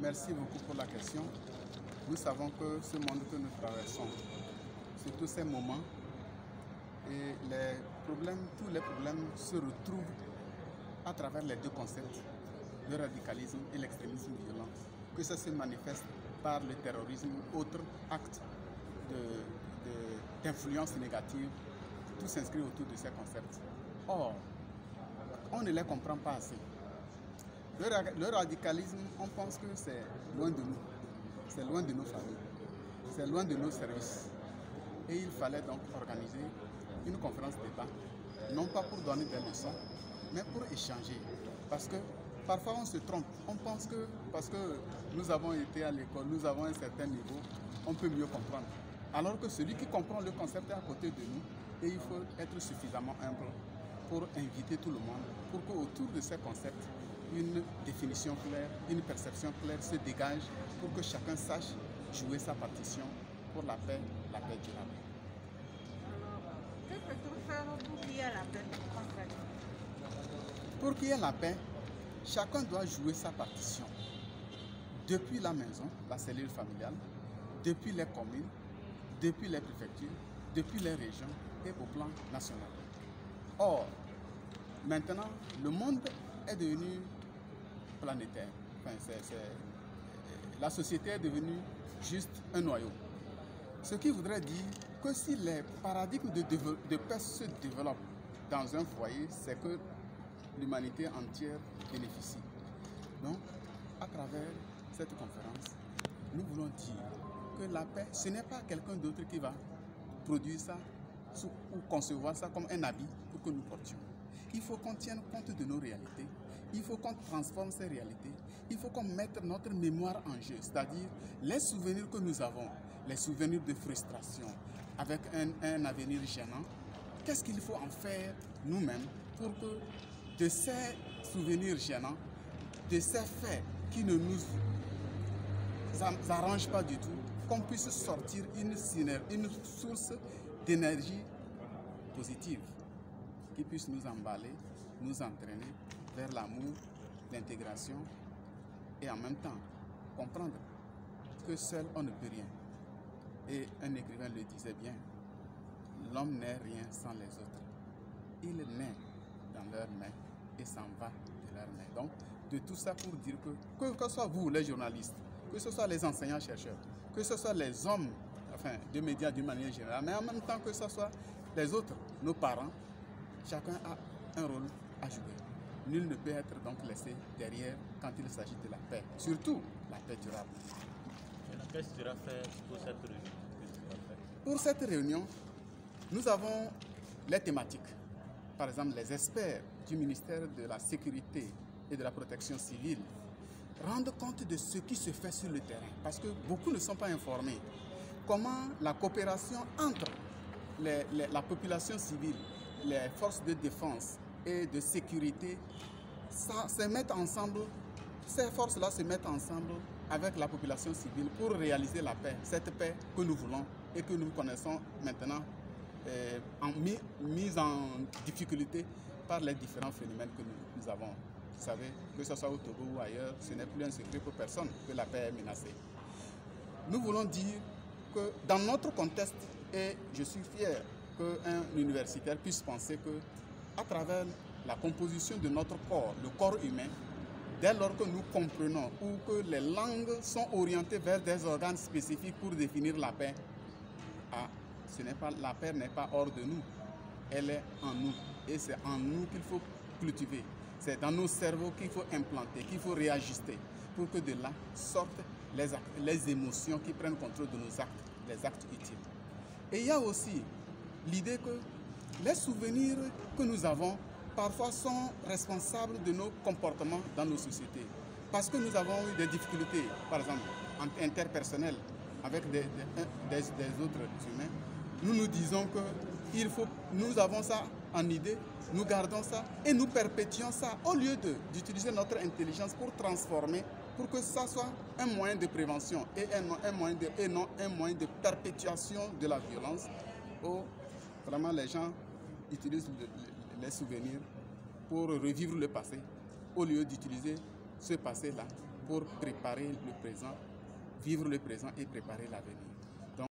Merci beaucoup pour la question. Nous savons que ce monde que nous traversons, surtout ces moments, et tous les problèmes se retrouvent à travers les deux concepts, le radicalisme et l'extrémisme violent, que ça se manifeste par le terrorisme ou autres actes d'influence négative, tout s'inscrit autour de ces concepts. Or, on ne les comprend pas assez. Le radicalisme, on pense que c'est loin de nous, c'est loin de nos familles, c'est loin de nos services. Et il fallait donc organiser une conférence débat, non pas pour donner des leçons, mais pour échanger. Parce que parfois on se trompe, on pense que parce que nous avons été à l'école, nous avons un certain niveau, on peut mieux comprendre. Alors que celui qui comprend le concept est à côté de nous et il faut être suffisamment humble pour inviter tout le monde, pour qu'autour de ces concepts, une définition claire, une perception claire se dégage pour que chacun sache jouer sa partition pour la paix durable. Alors, que peut-on faire pour qu'il y ait la paix concrètement? Pour qu'il y ait la paix, chacun doit jouer sa partition. Depuis la maison, la cellule familiale, depuis les communes, depuis les préfectures, depuis les régions et au plan national. Or, maintenant, le monde est devenu planétaire. Enfin, la société est devenue juste un noyau. Ce qui voudrait dire que si les paradigmes de paix se développent dans un foyer, c'est que l'humanité entière bénéficie. Donc, à travers cette conférence, nous voulons dire que la paix, ce n'est pas quelqu'un d'autre qui va produire ça ou concevoir ça comme un habit pour que nous portions. Il faut qu'on tienne compte de nos réalités, il faut qu'on transforme ces réalités, il faut qu'on mette notre mémoire en jeu, c'est-à-dire les souvenirs que nous avons, les souvenirs de frustration, avec un avenir gênant. Qu'est-ce qu'il faut en faire nous-mêmes pour que de ces souvenirs gênants, de ces faits qui ne nous arrangent pas du tout, qu'on puisse sortir une source d'énergie positive qui puisse nous emballer, nous entraîner vers l'amour, l'intégration et en même temps comprendre que seul on ne peut rien. Et un écrivain le disait bien, l'homme n'est rien sans les autres. Il naît dans leurs mains et s'en va de leurs mains. Donc, de tout ça pour dire que ce soit vous, les journalistes, que ce soit les enseignants-chercheurs, que ce soit les hommes de médias d'une manière générale, mais en même temps que ce soit les autres, nos parents, chacun a un rôle à jouer. Nul ne peut être donc laissé derrière quand il s'agit de la paix, surtout la paix durable. Qu'est-ce que tu vas faire pour cette réunion? Pour cette réunion, nous avons les thématiques. Par exemple, les experts du ministère de la Sécurité et de la Protection civile rendent compte de ce qui se fait sur le terrain, parce que beaucoup ne sont pas informés. Comment la coopération entre la population civile, les forces de défense et de sécurité, se mettent ensemble, ces forces-là se mettent ensemble avec la population civile pour réaliser la paix, cette paix que nous voulons et que nous connaissons maintenant mise en difficulté par les différents phénomènes que nous avons. Vous savez, que ce soit au Togo ou ailleurs, ce n'est plus un secret pour personne que la paix est menacée. Nous voulons dire que dans notre contexte, et je suis fier qu'un universitaire puisse penser que à travers la composition de notre corps, le corps humain, dès lors que nous comprenons ou que les langues sont orientées vers des organes spécifiques pour définir la paix, la paix n'est pas hors de nous, elle est en nous. Et c'est en nous qu'il faut cultiver. C'est dans nos cerveaux qu'il faut implanter, qu'il faut réajuster pour que de là sortent les émotions qui prennent contrôle de nos actes, les actes utiles. Et il y a aussi l'idée que les souvenirs que nous avons parfois sont responsables de nos comportements dans nos sociétés. Parce que nous avons eu des difficultés, par exemple, interpersonnelles avec des autres humains. Nous nous disons que nous avons ça en idée, nous gardons ça et nous perpétuons ça au lieu d'utiliser notre intelligence pour transformer, pour que ça soit un moyen de prévention et non un moyen de perpétuation de la violence. Où vraiment les gens utilisent les souvenirs pour revivre le passé au lieu d'utiliser ce passé-là pour préparer le présent, vivre le présent et préparer l'avenir.